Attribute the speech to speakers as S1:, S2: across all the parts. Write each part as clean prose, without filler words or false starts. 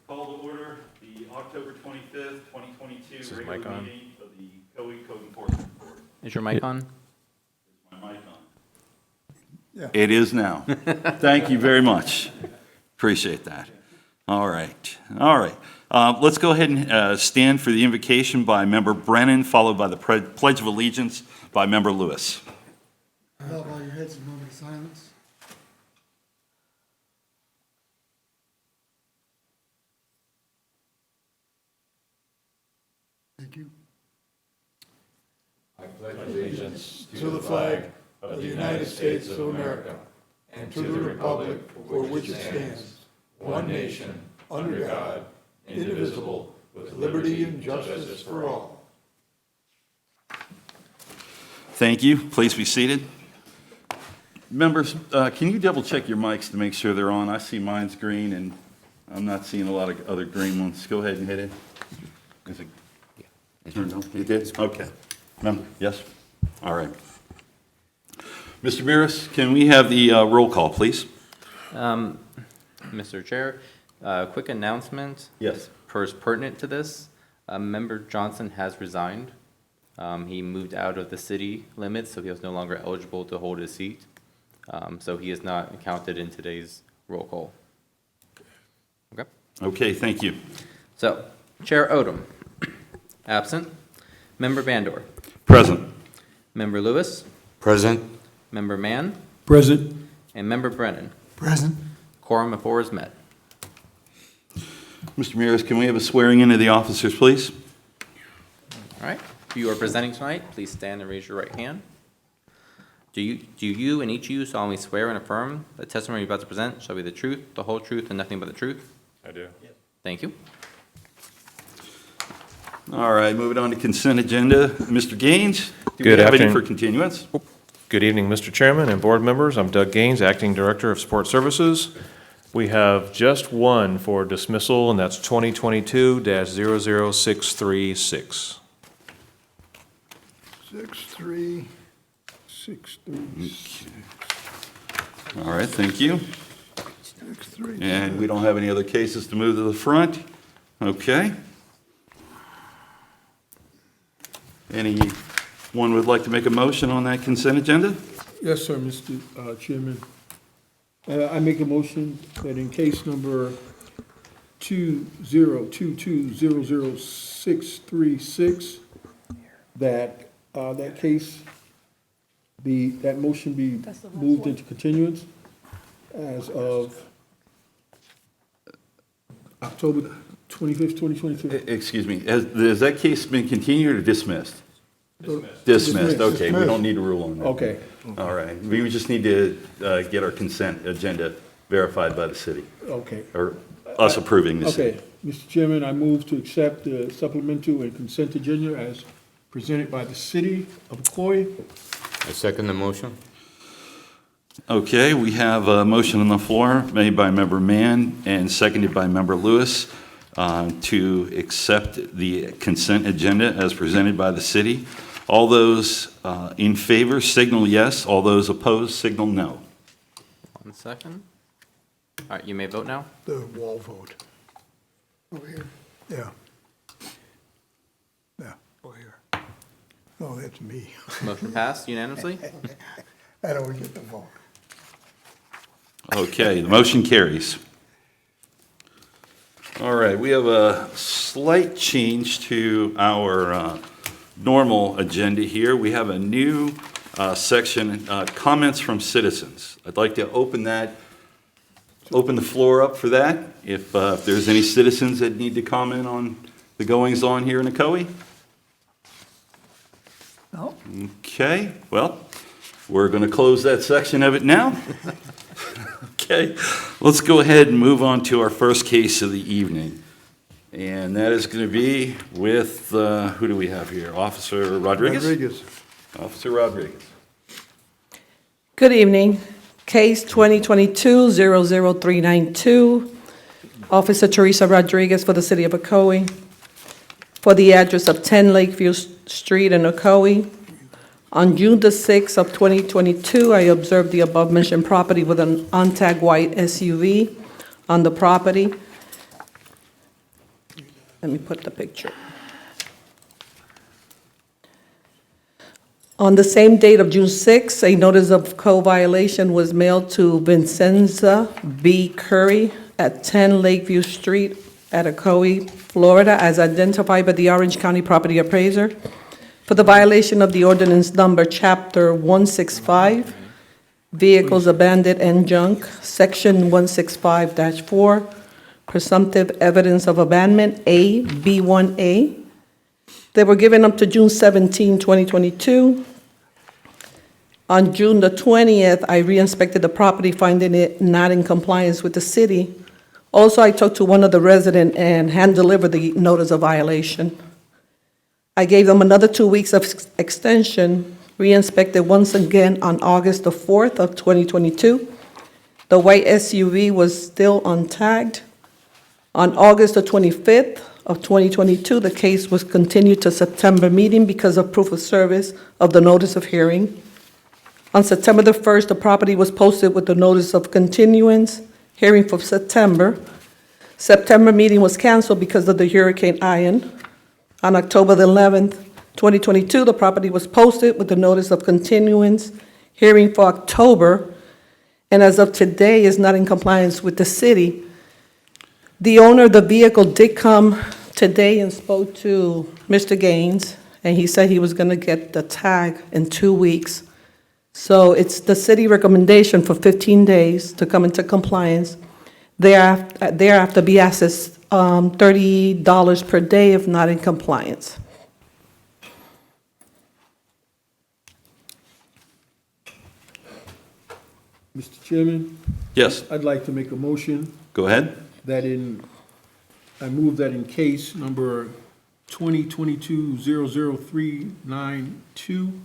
S1: Call to order the October 25th, 2022 regular meeting of the Ocoee Code Enforcement Board.
S2: Is your mic on?
S1: Is my mic on? Yeah. It is now. Thank you very much. Appreciate that. All right. All right. Let's go ahead and stand for the invocation by Member Brennan, followed by the Pledge of Allegiance by Member Lewis.
S3: Bow all your heads in a moment of silence. Thank you.
S4: I pledge allegiance to the flag of the United States of America and to the republic for which it stands, one nation, under God, indivisible, with liberty and justice for all.
S1: Thank you. Please be seated. Members, can you double check your mics to make sure they're on? I see mine's green and I'm not seeing a lot of other green ones. Go ahead and hit it. Is it turned on? You did? Okay. Member, yes? All right. Mr. Meares, can we have the roll call, please?
S2: Mr. Chair, quick announcement.
S1: Yes.
S2: First pertinent to this, Member Johnson has resigned. He moved out of the city limits, so he was no longer eligible to hold his seat. So he is not counted in today's roll call. Okay.
S1: Okay, thank you.
S2: So, Chair Odom, absent. Member Bandor,
S1: Present.
S2: Member Lewis,
S4: Present.
S2: Member Mann,
S3: Present.
S2: and Member Brennan.
S3: Present.
S2: Quorum of four is met.
S1: Mr. Meares, can we have a swearing in of the officers, please?
S2: All right. If you are presenting tonight, please stand and raise your right hand. Do you and each of you solemnly swear and affirm the testimony you're about to present shall be the truth, the whole truth, and nothing but the truth?
S4: I do.
S2: Thank you.
S1: All right, moving on to consent agenda. Mr. Gaines, do we
S5: Good
S1: have any
S5: afternoon.
S1: for continuance?
S5: Good evening, Mr. Chairman and board members. I'm Doug Gaines, Acting Director of Support Services. We have just one for dismissal, and that's 2022-00636.
S3: 6363.
S1: All right, thank you.
S3: 63.
S1: And we don't have any other cases to move to the front? Okay. Anyone would like to make a motion on that consent agenda?
S6: Yes, sir, Mr. Chairman. I make a motion that in case number 2022000636, that that motion be moved into continuance as of October 25th, 2022.
S1: Excuse me, has that case been continued or dismissed? Dismissed, okay, we don't need to rule on that.
S6: Okay,
S1: All right, we just need to get our consent agenda verified by the city,
S6: okay.
S1: or us approving the city.
S6: Okay, Mr. Chairman, I move to accept the supplemental and consent agenda as presented by the city of Ocoee.
S4: I second the motion.
S1: Okay, we have a motion on the floor made by Member Mann and seconded by Member Lewis to accept the consent agenda as presented by the city. All those in favor signal yes. All those opposed signal no.
S2: 1 second. All right, you may vote now.
S3: The wall vote. Over here. Yeah. Yeah, over here. Oh, that's me.
S2: Motion passed unanimously.
S3: I don't get the vote.
S1: Okay, the motion carries. All right, we have a slight change to our normal agenda here. We have a new section, comments from citizens. I'd like to open the floor up for that. If there's any citizens that need to comment on the goings-on here in Ocoee.
S3: No?
S1: Okay, well, we're going to close that section of it now. Okay, let's go ahead and move on to our first case of the evening. And that is going to be with, who do we have here? Officer Rodriguez?
S3: Rodriguez.
S1: Officer Rodriguez.
S7: Good evening. Case 2022-00392. Officer Teresa Rodriguez for the City of Ocoee. For the address of 10 Lakeview Street in Ocoee. On June the 6th of 2022, I observed the above-mentioned property with an untagged white SUV on the property. Let me put the picture. On the same date of June 6, a notice of co-violation was mailed to Vincenza B. Curry at 10 Lakeview Street at Ocoee, Florida, as identified by the Orange County Property Appraiser for the violation of the ordinance number, Chapter 165, Vehicles Abandoned and Junk, Section 165-4, Presumptive Evidence of Abandonment, A, B1A. They were given up to June 17, 2022. On June the 20th, I re-inspected the property, finding it not in compliance with the city. Also, I talked to one of the residents and hand-delivered the notice of violation. I gave them another 2 weeks of extension, re-inspected once again on August the 4th of 2022. The white SUV was still untagged. On August the 25th of 2022, the case was continued to September meeting because of proof of service of the notice of hearing. On September the 1st, the property was posted with the notice of continuance, hearing for September. September meeting was canceled because of the Hurricane Ian. On October the 11th, 2022, the property was posted with the notice of continuance, hearing for October, and as of today is not in compliance with the city. The owner of the vehicle did come today and spoke to Mr. Gaines, and he said he was going to get the tag in 2 weeks. So it's the city recommendation for 15 days to come into compliance. Thereafter be assessed $30 per day if not in compliance.
S6: Mr. Chairman,
S1: Yes,
S6: I'd like to make a motion
S1: go ahead.
S6: I move that in case number 2022-00392,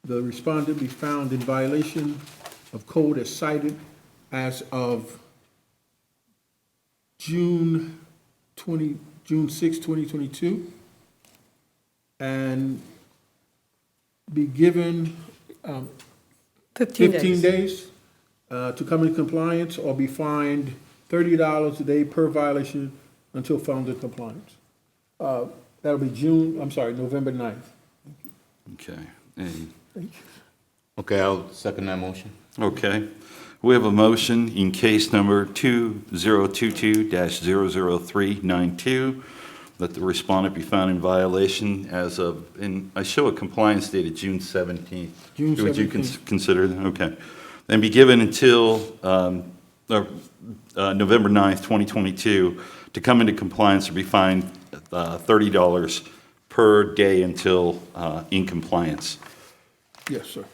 S6: the respondent be found in violation of code as cited as of June 6, 2022, and be given 15 days to come in compliance, or be fined $30 a day per violation until found in compliance. That'll be November 9th.
S1: Okay. And-
S8: Okay, I'll second that motion.
S1: Okay. We have a motion in case number 2022-00392, that the respondent be found in violation as of, and I show a compliance date of June 17th.
S6: June
S1: Would you
S6: 17th.
S1: consider that? Okay. And be given until November 9th, 2022, to come into compliance or be fined $30 per day until in compliance.
S6: Yes, sir.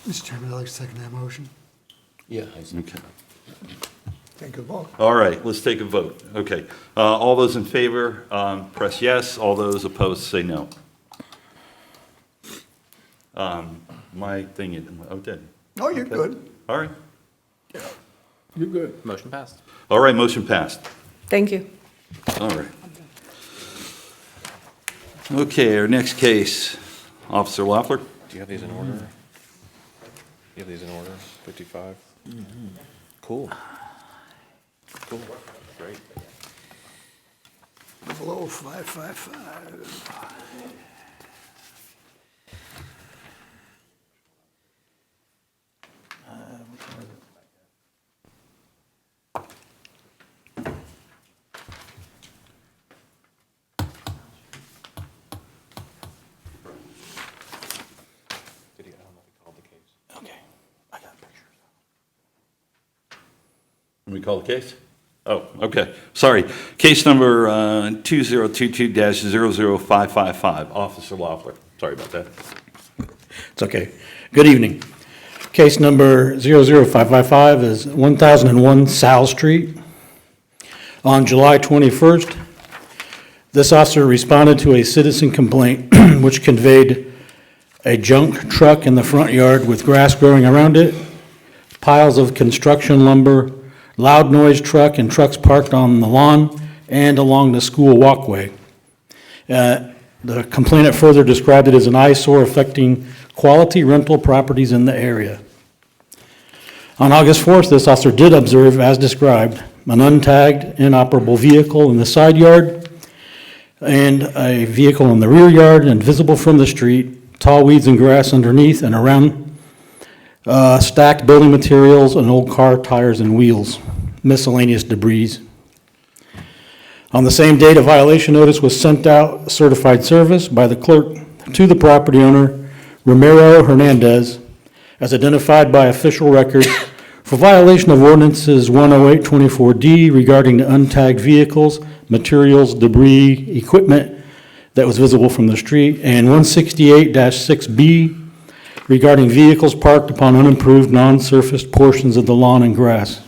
S3: Mr. Chairman, I'd like to second that motion.
S8: Yeah, I see.
S1: Okay.
S3: Take a vote.
S1: All right, let's take a vote. Okay. All those in favor, press yes. All those opposed, say no. My thing is, oh, did.
S3: Oh, you're
S1: Okay.
S3: good.
S1: All right.
S6: You're good.
S2: Motion passed.
S1: All right, motion passed.
S7: Thank you.
S1: All right. Okay, our next case, Officer Loeffler.
S5: Do you have these in order? You have these in order, 55? Cool. Cool, great.
S3: Below 555.
S5: Did he, I don't know if he called the case.
S1: Okay, I got pictures. Can we call the case? Oh, okay, sorry. Case number 2022-00555, Officer Loeffler. Sorry about that.
S9: It's okay. Good evening. Case number 00555 is 1001 Sal Street. On July 21st, this officer responded to a citizen complaint which conveyed a junk truck in the front yard with grass growing around it, piles of construction lumber, loud noise truck, and trucks parked on the lawn and along the school walkway. The complainant further described it as an eyesore affecting quality rental properties in the area. On August 4th, this officer did observe, as described, an untagged inoperable vehicle in the side yard, and a vehicle in the rear yard and visible from the street, tall weeds and grass underneath and around, stacked building materials, and old car tires and wheels, miscellaneous debris. On the same date, a violation notice was sent out, certified service by the clerk to the property owner, Romero Hernandez, as identified by official record for violation of ordinances 10824D regarding the untagged vehicles, materials, debris, equipment that was visible from the street, and 168-6B regarding vehicles parked upon unimproved, non-surfaced portions of the lawn and grass.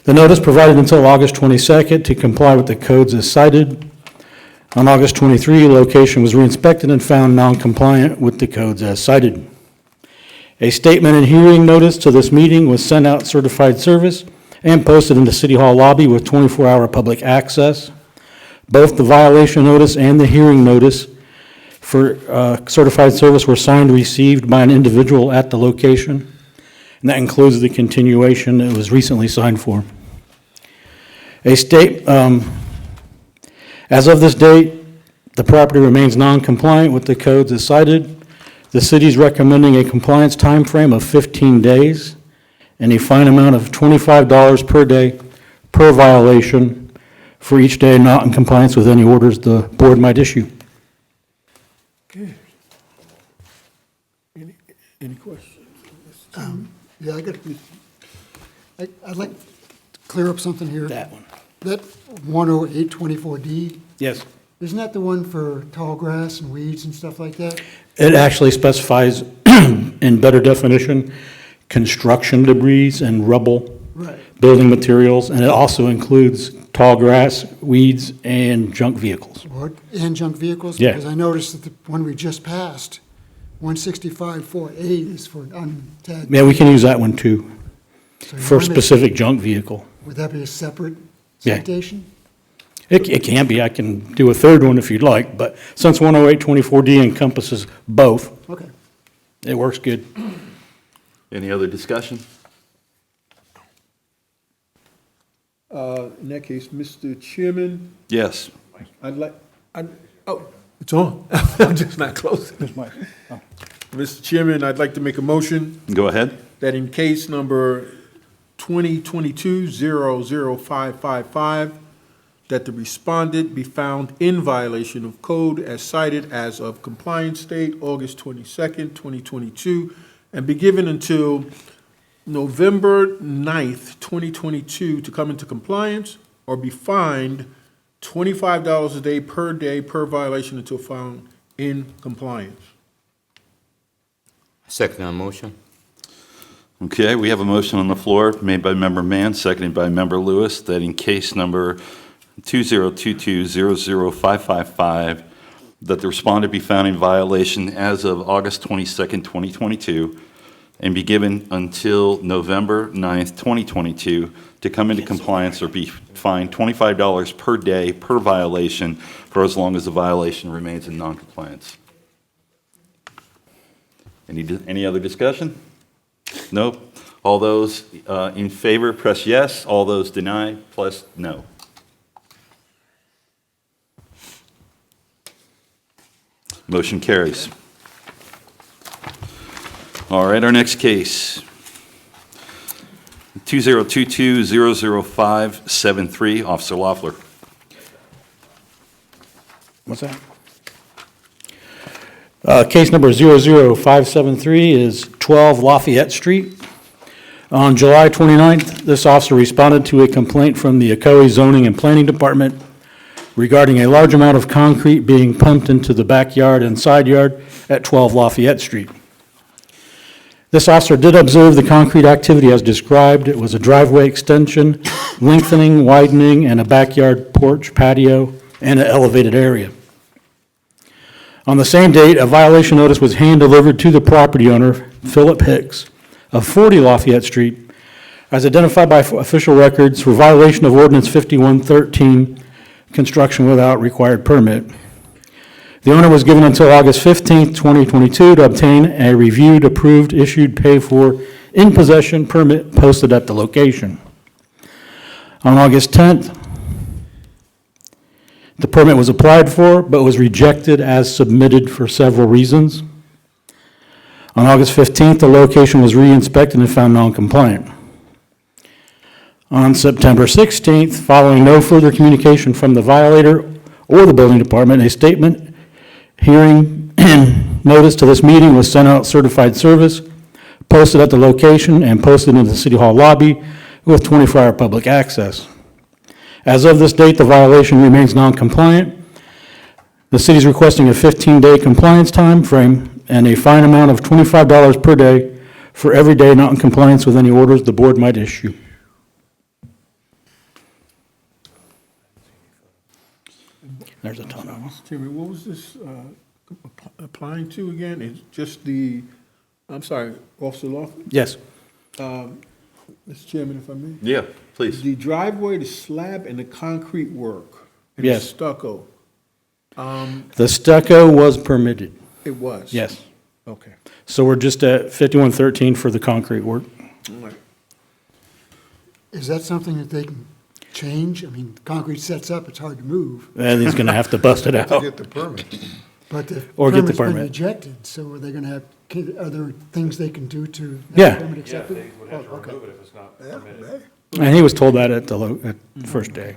S9: The notice provided until August 22nd to comply with the codes as cited. On August 23, the location was re-inspected and found non-compliant with the codes as cited. A statement and hearing notice to this meeting was sent out certified service and posted in the City Hall lobby with 24-hour public access. Both the violation notice and the hearing notice for certified service were signed and received by an individual at the location, and that includes the continuation that was recently signed for. As of this date, the property remains non-compliant with the codes as cited. The city is recommending a compliance timeframe of 15 days and a fine amount of $25 per day per violation for each day not in compliance with any orders the board might issue.
S6: Okay. Any questions?
S3: Yeah, I'd like to clear up something here.
S9: That one.
S3: That 10824D,
S9: Yes.
S3: isn't that the one for tall grass and weeds and stuff like that?
S9: It actually specifies in better definition, construction debris and rubble,
S3: Right.
S9: building materials, and it also includes tall grass, weeds, and junk vehicles.
S3: And junk vehicles?
S9: Yeah.
S3: Because I noticed that the one we just passed, 165-4A is for untagged.
S9: Yeah, we can use that one too,
S3: So you
S9: for a
S3: wanna make-
S9: specific junk vehicle.
S3: Would that be a separate
S9: Yeah.
S3: citation?
S9: It can be, I can do a third one if you'd like, but since 10824D encompasses both,
S3: Okay.
S9: it works good.
S1: Any other discussion?
S6: In that case, Mr. Chairman,
S1: Yes.
S6: it's on. I'm just not close. Mr. Chairman, I'd like to make a motion
S1: Go ahead.
S6: that in case number 2022-00555, that the respondent be found in violation of code as cited as of compliance date, August 22nd, 2022, and be given until November 9th, 2022 to come into compliance, or be fined $25 a day per violation until found in compliance.
S8: Second that motion.
S1: Okay, we have a motion on the floor made by Member Mann, seconded by Member Lewis, that in case number 2022-00555, that the respondent be found in violation as of August 22nd, 2022, and be given until November 9th, 2022, to come into compliance or be fined $25 per day per violation for as long as the violation remains in noncompliance. Any other discussion? Nope. All those in favor, press yes. All those deny, press no. Motion carries. All right, our next case, 2022-00573, Officer Loeffler.
S9: What's that? Case number 00573 is 12 Lafayette Street. On July 29th, this officer responded to a complaint from the Ocoee Zoning and Planning Department regarding a large amount of concrete being pumped into the backyard and side yard at 12 Lafayette Street. This officer did observe the concrete activity as described. It was a driveway extension, lengthening, widening, and a backyard porch, patio, and an elevated area. On the same date, a violation notice was hand-delivered to the property owner, Philip Hicks, of 40 Lafayette Street, as identified by official records for violation of Ordinance 5113, construction without required permit. The owner was given until August 15th, 2022 to obtain a reviewed, approved, issued, paid for, in possession permit posted at the location. On August 10th, the permit was applied for, but was rejected as submitted for several reasons. On August 15th, the location was re-inspected and found non-compliant. On September 16th, following no further communication from the violator or the building department, a statement, hearing, and notice to this meeting was sent out certified service, posted at the location, and posted in the City Hall lobby with 24-hour public access. As of this date, the violation remains non-compliant. The city is requesting a 15-day compliance time frame and a fine amount of $25 per day for every day not in compliance with any orders the board might issue. There's a ton of them.
S6: Mr. Chairman, what was this applying to again? It's just the, I'm sorry, Officer Lawson?
S9: Yes.
S6: Mr. Chairman, if I may?
S1: Yeah, please.
S6: The driveway, the slab, and the concrete work? And the
S9: Yes.
S6: stucco?
S9: The stucco was permitted.
S6: It was?
S9: Yes.
S6: Okay.
S9: So we're just at 5113 for the concrete work.
S6: All right.
S3: Is that something that they can change? I mean, concrete sets up, it's hard to move,
S9: And he's going to have to bust it out.
S4: the permit.
S3: but the
S9: Or get the
S3: permit's been
S9: permit.
S3: rejected, so are they gonna have, are there things they can do to have
S9: Yeah.
S3: the permit accepted? Oh, okay.
S9: And he was told that at at the first day.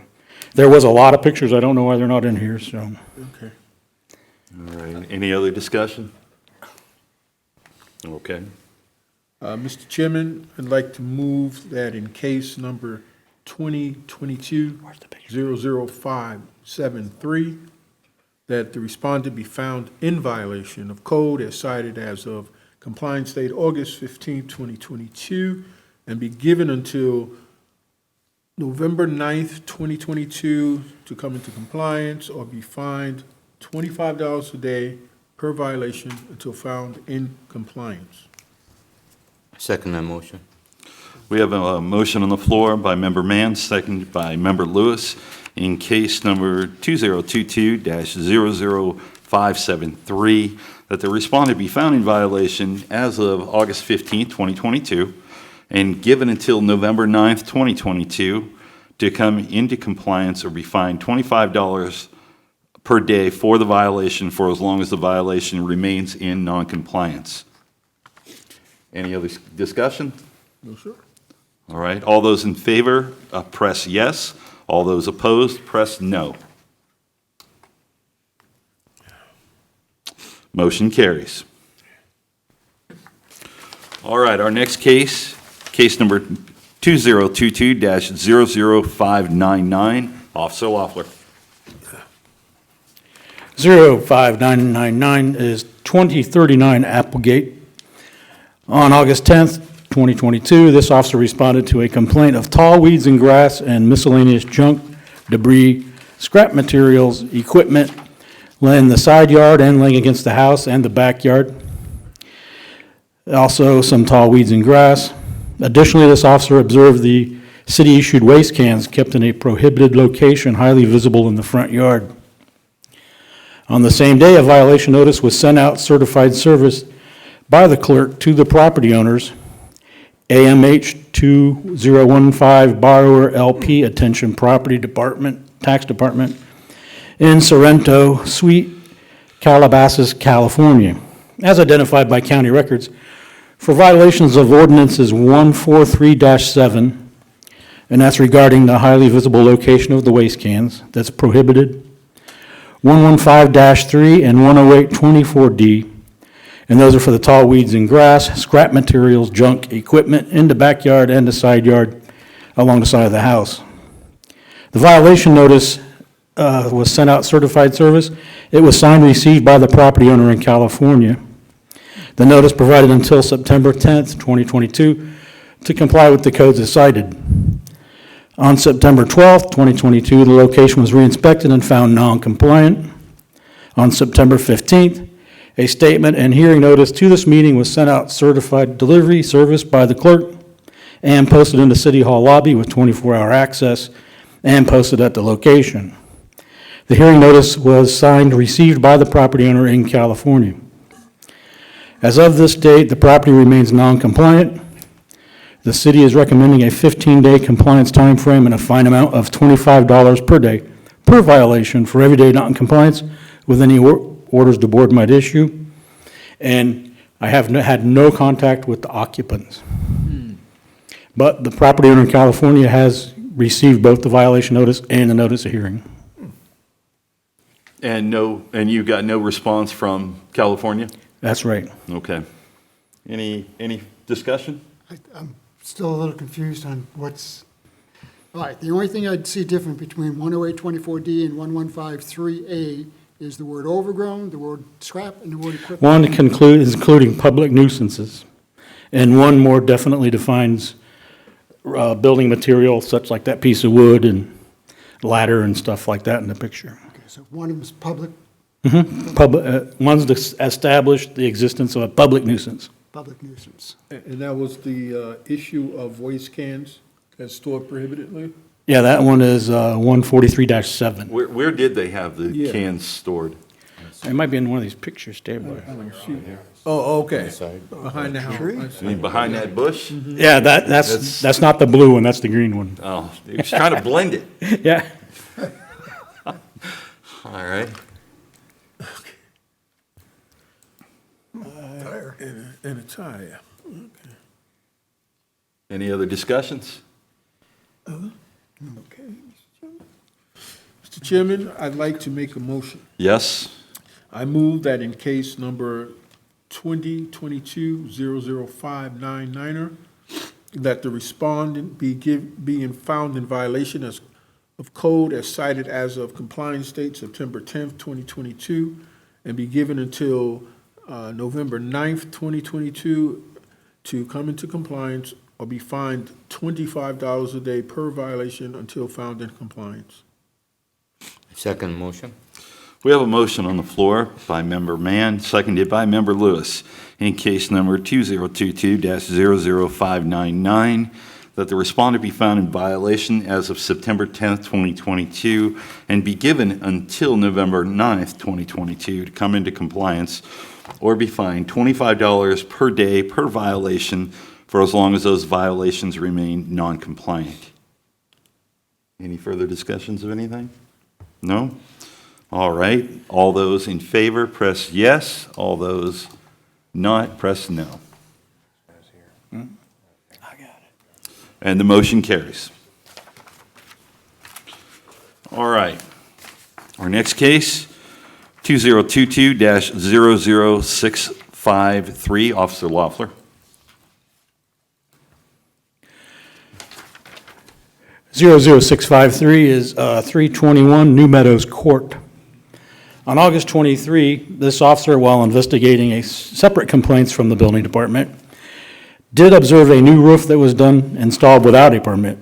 S9: There was a lot of pictures. I don't know why they're not in here, so.
S6: Okay.
S1: All right, any other discussion? Okay.
S6: Mr. Chairman, I'd like to move that in case number 2022-00573, that the respondent be found in violation of code as cited as of compliance date August 15, 2022, and be given until November 9th, 2022 to come into compliance or be fined $25 a day per violation until found in compliance.
S8: Second that motion.
S1: We have a motion on the floor by Member Mann, seconded by Member Lewis, in case number 2022-00573, that the respondent be found in violation as of August 15, 2022, and given until November 9th, 2022, to come into compliance or be fined $25 per day for the violation for as long as the violation remains in noncompliance. Any other discussion?
S6: No, sir.
S1: All right, all those in favor, press yes. All those opposed, press no. Motion carries. All right, our next case, case number 2022-00599, Officer Loeffler.
S9: 05999 is 2039 Applegate. On August 10th, 2022, this officer responded to a complaint of tall weeds and grass and miscellaneous junk, debris, scrap materials, equipment in the side yard and laying against the house and the backyard. Also, some tall weeds and grass. Additionally, this officer observed the city-issued waste cans kept in a prohibited location, highly visible in the front yard. On the same day, a violation notice was sent out certified service by the clerk to the property owners, AMH 2015 Borrower LP, Attention Property Department, Tax Department, in Sorrento, Suite, Calabasas, California, as identified by county records, for violations of ordinances 143-7, and that's regarding the highly visible location of the waste cans, that's prohibited, 115-3 and 108-24D, and those are for the tall weeds and grass, scrap materials, junk, equipment in the backyard and the side yard along the side of the house. The violation notice was sent out certified service. It was signed and received by the property owner in California. The notice provided until September 10th, 2022, to comply with the codes as cited. On September 12th, 2022, the location was re-inspected and found non-compliant. On September 15th, a statement and hearing notice to this meeting was sent out certified delivery service by the clerk and posted in the City Hall lobby with 24-hour access and posted at the location. The hearing notice was signed, received by the property owner in California. As of this date, the property remains non-compliant. The city is recommending a 15-day compliance time frame and a fine amount of $25 per day per violation for everyday non-compliance with any orders the board might issue. And I have had no contact with the occupants. But the property owner in California has received both the violation notice and the notice of hearing.
S1: And you got no response from California?
S9: That's right.
S1: Okay. Any discussion?
S3: I'm still a little confused on what's, all right, the only thing I'd see different between 10824D and 1153A is the word overgrown, the word scrap, and the word equipment.
S9: One is including public nuisances, and one more definitely defines building material such like that piece of wood and ladder and stuff like that in the picture.
S3: Okay, so one of them is public
S9: One's established the existence of a public nuisance.
S3: nuisance.
S6: And that was the issue of waste cans as stored prohibitively?
S9: Yeah, that one is 143-7.
S1: Where did they have the
S6: Yeah.
S1: cans stored?
S9: It might be in one of these pictures, Dave.
S6: Oh, okay. Behind the house. I see.
S1: I mean, behind that bush?
S9: Yeah, that's not the blue one, that's the green one.
S1: Oh, he was trying to blend it.
S9: Yeah.
S1: All right.
S6: And a tire.
S1: Any other discussions?
S6: Okay. Mr. Chairman, I'd like to make a motion.
S1: Yes?
S6: I move that in case number 2022-00599er, that the respondent being found in violation of code as cited as of compliance date September 10th, 2022, and be given until November 9th, 2022 to come into compliance or be fined $25 a day per violation until found in compliance.
S8: Second motion.
S1: We have a motion on the floor by Member Mann, seconded by Member Lewis, in case number 2022-00599, that the respondent be found in violation as of September 10th, 2022, and be given until November 9th, 2022, to come into compliance or be fined $25 per day per violation for as long as those violations remain non-compliant. Any further discussions of anything? No? All right. All those in favor, press yes. All those not, press no. And the motion carries. All right. Our next case, 2022-00653, Officer Loeffler.
S9: 00653 is 321 New Meadows Court. On August 23, this officer, while investigating a separate complaints from the building department, did observe a new roof that was installed without a permit.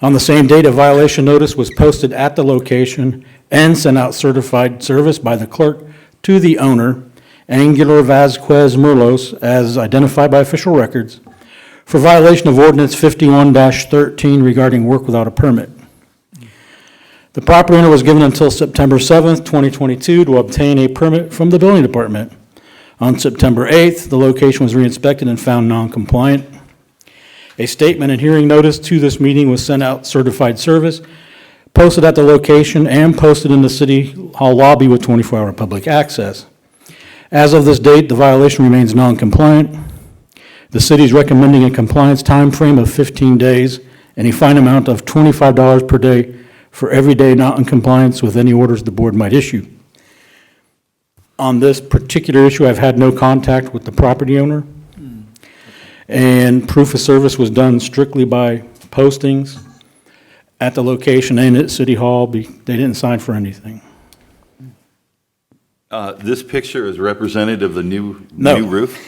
S9: On the same date, a violation notice was posted at the location and sent out certified service by the clerk to the owner, Angular Vasquez Merlos, as identified by official records, for violation of Ordinance 51-13 regarding work without a permit. The property owner was given until September 7th, 2022 to obtain a permit from the building department. On September 8th, the location was re-inspected and found non-compliant. A statement and hearing notice to this meeting was sent out certified service, posted at the location, and posted in the City Hall lobby with 24-hour public access. As of this date, the violation remains non-compliant. The city is recommending a compliance time frame of 15 days and a fine amount of $25 per day for every day not in compliance with any orders the board might issue. On this particular issue, I've had no contact with the property owner, and proof of service was done strictly by postings at the location and at City Hall. They didn't sign for anything.
S1: This picture is representative of the new roof?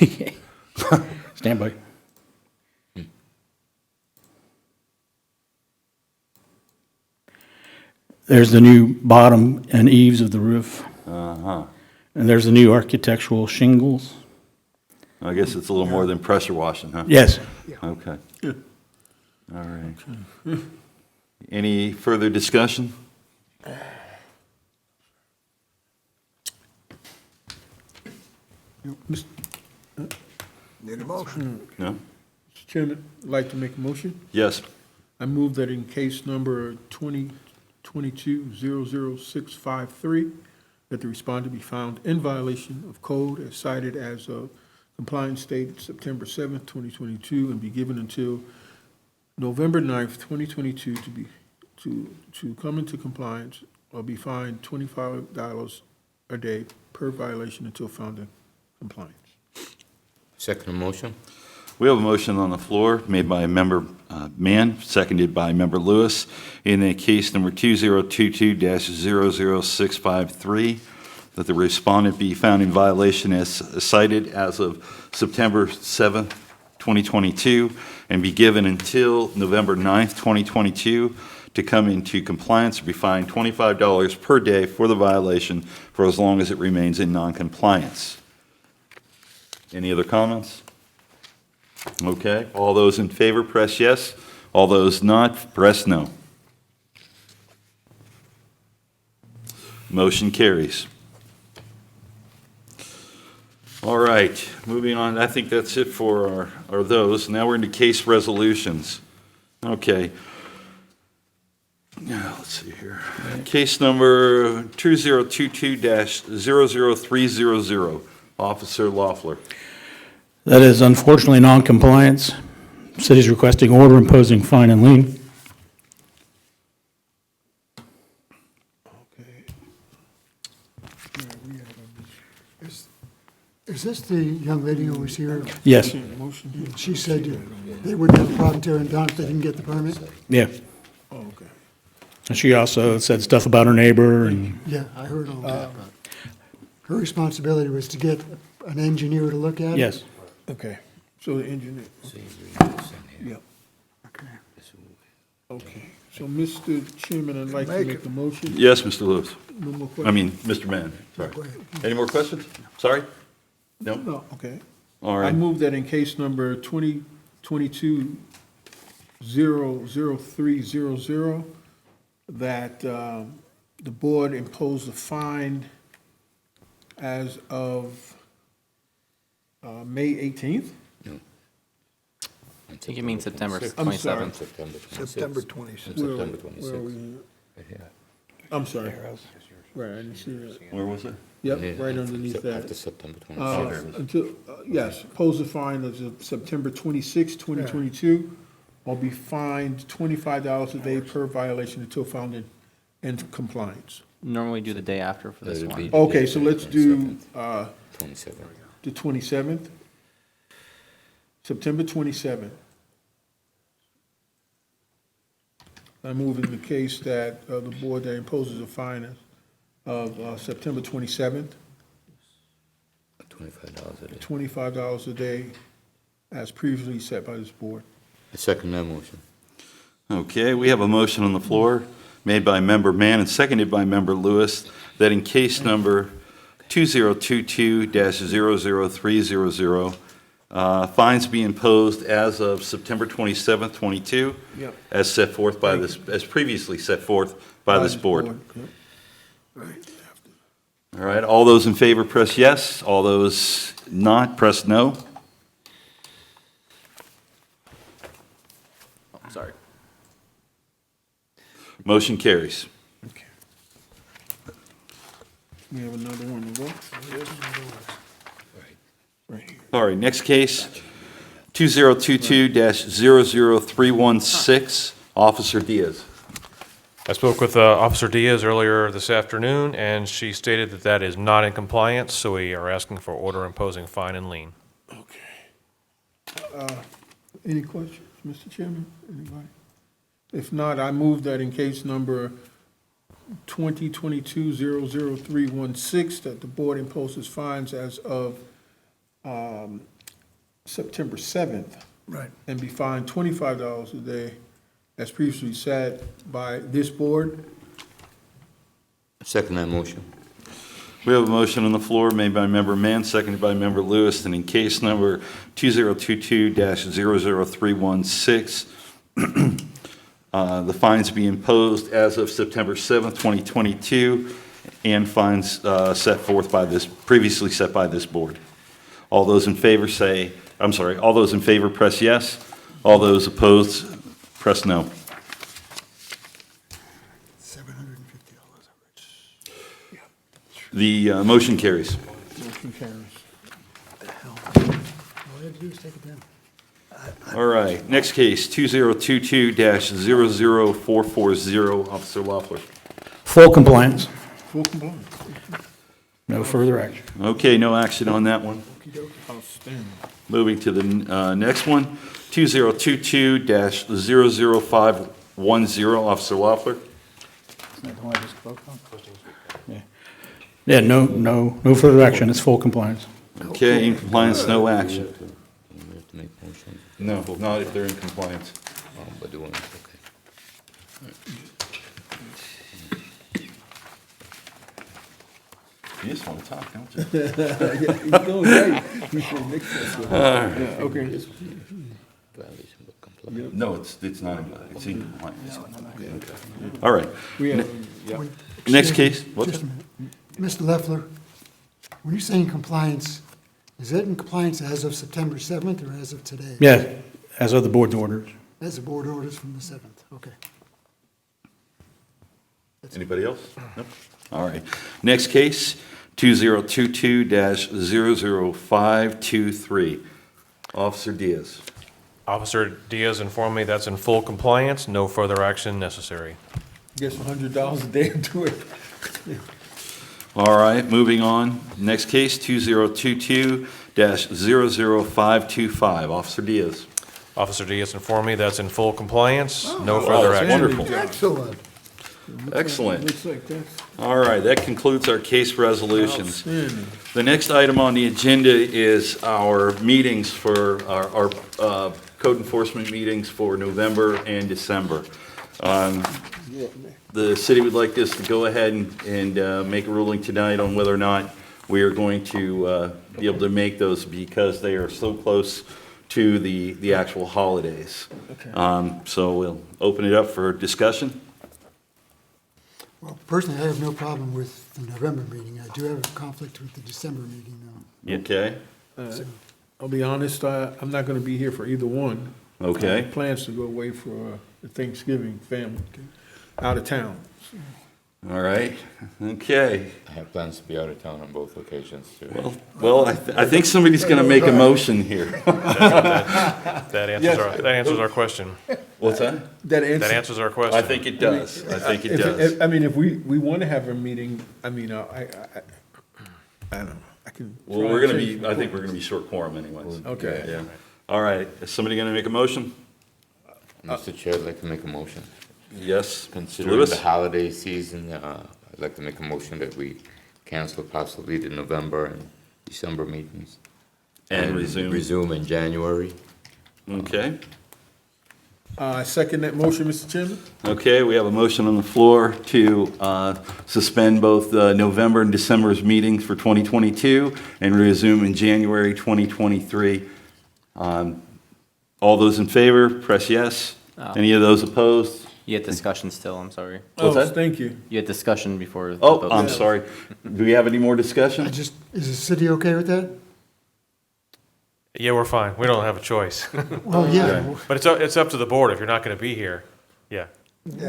S9: Stand by. There's the new bottom and eaves of the roof.
S1: Uh-huh.
S9: And there's the new architectural shingles.
S1: I guess it's a little more than pressure washing, huh?
S9: Yes.
S1: Okay. All right. Any further discussion?
S4: Need a motion.
S1: No?
S6: Mr. Chairman, I'd like to make a motion.
S1: Yes.
S6: I move that in case number 2022-00653, that the respondent be found in violation of code as cited as of compliance date September 7th, 2022, and be given until November 9th, 2022 to come into compliance or be fined $25 a day per violation until found in compliance.
S8: Second motion?
S1: We have a motion on the floor made by Member Mann, seconded by Member Lewis, in the case number 2022-00653, that the respondent be found in violation as cited as of September 7th, 2022, and be given until November 9th, 2022, to come into compliance or be fined $25 per day for the violation for as long as it remains in noncompliance. Any other comments? Okay, all those in favor, press yes. All those not, press no. Motion carries. All right, moving on, I think that's it for our those. Now we're into case resolutions. Okay. Now, let's see here. Case number 2022-00300, Officer Loeffler.
S9: That is unfortunately non-compliance. City's requesting order imposing fine and lien.
S6: Okay.
S3: Is this the young lady who was here?
S9: Yes,
S6: Motion?
S3: She said they wouldn't have a problem tearing it down if they didn't get the permit?
S9: yeah.
S6: Oh, okay.
S9: And she also said stuff about her neighbor and,
S3: Yeah, I heard all that. Her responsibility was to get an engineer to look at it?
S9: yes.
S6: Okay, so the engineer, yeah,
S3: Okay.
S6: okay. So, Mr. Chairman, I'd like to make a motion.
S1: Yes, Mr. Lewis.
S6: No more
S1: I
S6: questions?
S1: mean, Mr. Mann, sorry.
S3: Go ahead.
S1: Any more questions? Sorry? No?
S6: No, okay.
S1: All
S6: I
S1: right.
S6: move that in case number 2022-00300, that the board impose a fine as of May 18th?
S2: I think you mean September
S6: I'm sorry.
S2: 27th.
S4: September 26th.
S6: Where
S8: September
S6: where are we?
S8: 26th.
S6: I'm sorry. Right, I didn't see that.
S1: Where was it?
S6: Yep, right underneath
S8: After
S6: that.
S8: September 26th.
S6: Until, yes, impose a fine as of September 26, 2022, or be fined $25 a day per violation until found in compliance.
S2: Normally do the day after for this
S8: That'd be-
S2: one.
S6: Okay, so let's do
S8: 27th.
S6: the 27th, September 27th. I move in the case that the board that imposes a fine of September 27th,
S8: $25 a day.
S6: $25 a day, as previously set by this board.
S8: I second that motion.
S1: Okay, we have a motion on the floor made by Member Mann and seconded by Member Lewis, that in case number 2022-00300, fines be imposed as of September 27th, 22,
S6: Yep.
S1: as set forth by this, as previously set forth by this board.
S6: Yep.
S1: All right, all those in favor, press yes. All those not, press no.
S2: Oh, sorry.
S1: Motion carries.
S6: Okay. We have another one to go? Right here.
S1: All right, next case, 2022-00316, Officer Diaz.
S5: I spoke with Officer Diaz earlier this afternoon, and she stated that that is not in compliance, so we are asking for order imposing fine and lien.
S6: Okay. Any questions, Mr. Chairman? Anybody? If not, I move that in case number 2022-00316, that the board imposes fines as of September 7th.
S4: Right.
S6: And be fined $25 a day, as previously said by this board.
S8: I second that motion.
S1: We have a motion on the floor made by Member Mann, seconded by Member Lewis, and in case number 2022-00316, the fines be imposed as of September 7th, 2022, and fines set forth by this, previously set by this board. All those in favor say I'm sorry, all those in favor, press yes. All those opposed, press no.
S3: $750.
S1: The motion carries.
S6: Motion carries.
S3: All I had to do is take it down.
S1: All right, next case, 2022-00440, Officer Loeffler.
S9: Full compliance,
S6: Full compliance.
S9: no further action.
S1: Okay, no action on that one.
S6: Outstanding.
S1: Moving to the next one, 2022-00510, Officer Loeffler.
S9: Yeah, no further action, it's full compliance.
S1: Okay, in compliance, no action.
S8: We have to make motion.
S1: No, not if they're in compliance.
S8: But doing, okay.
S1: You just want to talk, don't you?
S6: He's doing great. Yeah, okay.
S8: Violation of compliance.
S1: No, it's not, it's in compliance. All right,
S6: We have, yeah.
S1: next case, what's
S3: Just
S1: it?
S3: a minute. Mr. Leffler, when you're saying compliance, is that in compliance as of September 7th or as of today?
S9: Yeah, as of the board's orders.
S3: As the board orders from the 7th, okay.
S1: Anybody else? Nope. All right. Next case, 2022-00523. Officer Diaz.
S5: Officer Diaz informed me that's in full compliance, no further action necessary.
S6: Guess $100 a day into it.
S1: All right, moving on. Next case, 2022-00525. Officer Diaz.
S5: Officer Diaz informed me that's in full compliance, no further action.
S1: Wonderful.
S3: Excellent.
S1: Excellent.
S6: Looks like that's
S1: All right, that concludes our case resolutions.
S6: outstanding.
S1: The next item on the agenda is our meetings for our code enforcement meetings for November and December. The city would like us to go ahead and make a ruling tonight on whether or not we are going to be able to make those because they are so close to the actual holidays. So we'll open it up for discussion.
S3: Well, personally, I have no problem with the November meeting. I do have a conflict with the December meeting, though.
S1: Okay,
S6: I'll be honest, I'm not gonna be here for either one. I
S1: okay.
S6: have plans to go away for the Thanksgiving family, out of town.
S1: All right, okay.
S8: I have plans to be out of town on both occasions, too.
S1: Well, I think somebody's going to make a motion here.
S5: That answers our question.
S1: What's that?
S6: That
S5: That
S6: answer,
S5: answers our question.
S1: I think it does. I think it
S6: if,
S1: does.
S6: I mean, if we wanna have a meeting, I mean, I don't know, I can.
S1: Well,
S6: try
S1: we're
S6: and
S1: going to
S6: change
S1: be, I think we're going to be short quorum anyways.
S6: Okay.
S1: Yeah. All right, is somebody going to make a motion?
S8: Mr. Chair, I'd like to make a motion.
S1: Yes.
S8: Considering
S1: Lewis?
S8: the holiday season, I'd like to make a motion that we cancel possibly the November and December meetings.
S1: And resume.
S8: Resume in January.
S1: Okay.
S6: I second that motion, Mr. Chairman.
S1: Okay, we have a motion on the floor to suspend both November and December's meetings for 2022 and resume in January 2023. All those in favor, press yes. Any of those opposed?
S2: You had discussion still, I'm sorry.
S1: What's
S6: Oh,
S1: that?
S6: thank you.
S2: You had discussion before. the
S1: Oh,
S2: vote.
S1: I'm sorry. Do we have any more discussion?
S3: Is the city okay with that?
S5: Yeah, we're fine. We don't have a choice.
S3: Well, yeah.
S5: But it's up to the board if you're not going to be here. Yeah,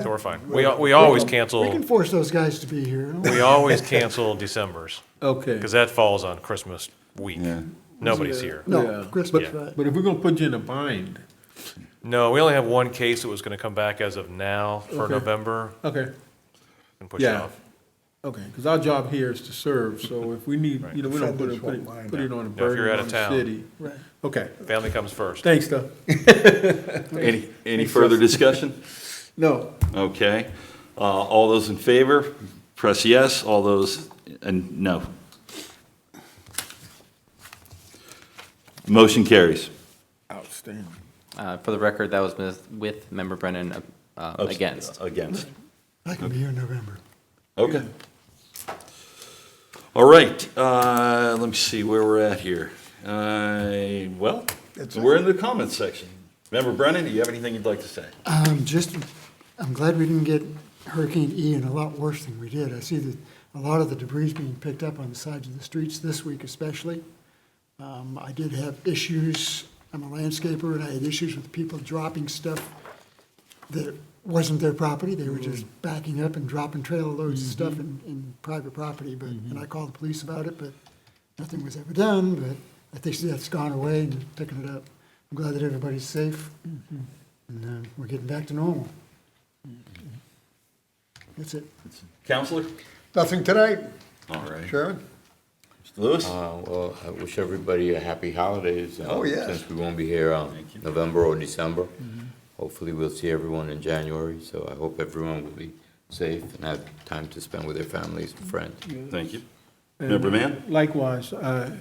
S5: so we're fine. We always
S3: We can
S5: cancel,
S3: force those guys to be here.
S5: we always cancel December's,
S6: Okay.
S5: because that falls on Christmas week.
S1: Yeah.
S5: Nobody's here.
S3: No,
S6: Yeah.
S3: Christmas,
S5: Yeah.
S3: right.
S6: But if we're gonna put you in a bind,
S5: No, we only have one case that was going to come back as of now for
S6: Okay.
S5: November
S6: okay,
S5: and push it
S6: Yeah.
S5: off.
S6: okay, because our job here is to serve, so if we need, you know, we don't put it on a
S5: Yeah, if you're
S6: burden
S5: out
S6: on
S5: of
S6: the
S5: town.
S6: city.
S3: Right.
S6: Okay,
S5: Family comes first.
S6: thanks, though.
S1: Any further discussion?
S6: No,
S1: Okay. All those in favor, press yes. All those, and no. Motion carries.
S6: outstanding.
S2: For the record, that was with Member Brennan against.
S1: Against.
S3: I can be here in November.
S1: Okay. All right, let me see where we're at here. Well, we're in the comments section. Member Brennan, do you have anything you'd like to say?
S3: I'm glad we didn't get Hurricane Ian a lot worse than we did. I see that a lot of the debris being picked up on the sides of the streets this week especially. I did have issues, I'm a landscaper, and I had issues with people dropping stuff that wasn't their property. They were just backing up and dropping trailer loads of stuff in private property, but, and I called the police about it, but nothing was ever done, but I think that's gone away and picking it up. I'm glad that everybody's safe, and we're getting back to normal. That's it.
S1: Counselor?
S4: Nothing tonight,
S1: All right.
S4: Chairman?
S1: Mr. Lewis?
S8: Well, I wish everybody a happy holidays.
S4: Oh, yes.
S8: Since we won't be here November or December. Hopefully, we'll see everyone in January, so I hope everyone will be safe and have time to spend with their families and friends.
S1: Thank you.
S6: And
S1: Member Mann?
S6: Likewise, I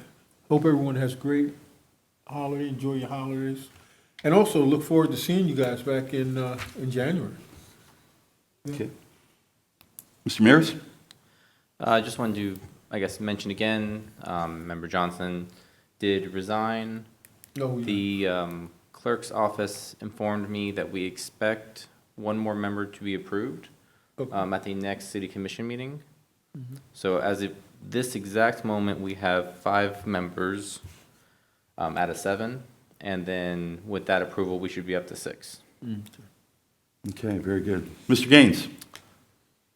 S6: hope everyone has a great holiday, enjoy your holidays. And also look forward to seeing you guys back in January.
S1: Okay. Mr. Mears?
S2: I just wanted to, I guess, mention again, Member Johnson did resign.
S6: No,
S2: The clerk's office informed me that we expect one more member to be approved at the next city commission meeting. So as of this exact moment, we have 5 members out of 7, and then with that approval, we should be up to 6.
S1: Okay, very good. Mr. Gaines?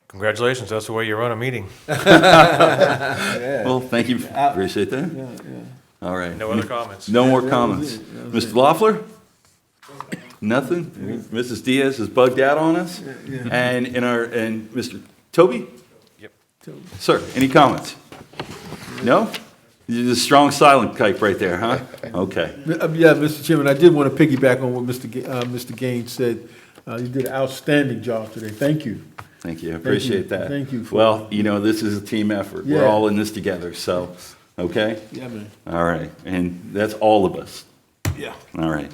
S5: Congratulations, that's the way you run a meeting.
S1: Well, thank you. Appreciate that. All right.
S5: No other comments?
S1: No more comments. Mr. Loeffler? Nothing? Mrs. Diaz is bugged out on us? And Mr. Toby?
S5: Yep.
S1: Sir, any comments? No? You're a strong silent type right there, huh? Okay.
S6: Yeah, Mr. Chairman, I did want to piggyback on what Mr. Gaines said. You did an outstanding job today. Thank you.
S1: Thank you. I appreciate that.
S6: Thank you.
S1: Well, this is a team effort. We're
S6: Yeah.
S1: all in this together, so, okay?
S6: Yeah, man.
S1: All right. And that's all of us.
S6: Yeah.
S1: All right.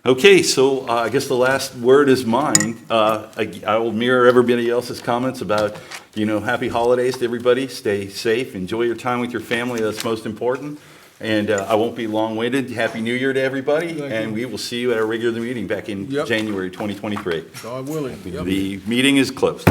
S1: Okay, so I guess the last word is mine. I will mirror everybody else's comments about, happy holidays to everybody. Stay safe. Enjoy your time with your family. That's most important. And I won't be long-winded. Happy New Year to everybody.
S6: Thank
S1: And
S6: you.
S1: we will see you at our regular meeting back in
S6: Yep.
S1: January 2023.
S6: God willing. Yep.
S1: The meeting is closed.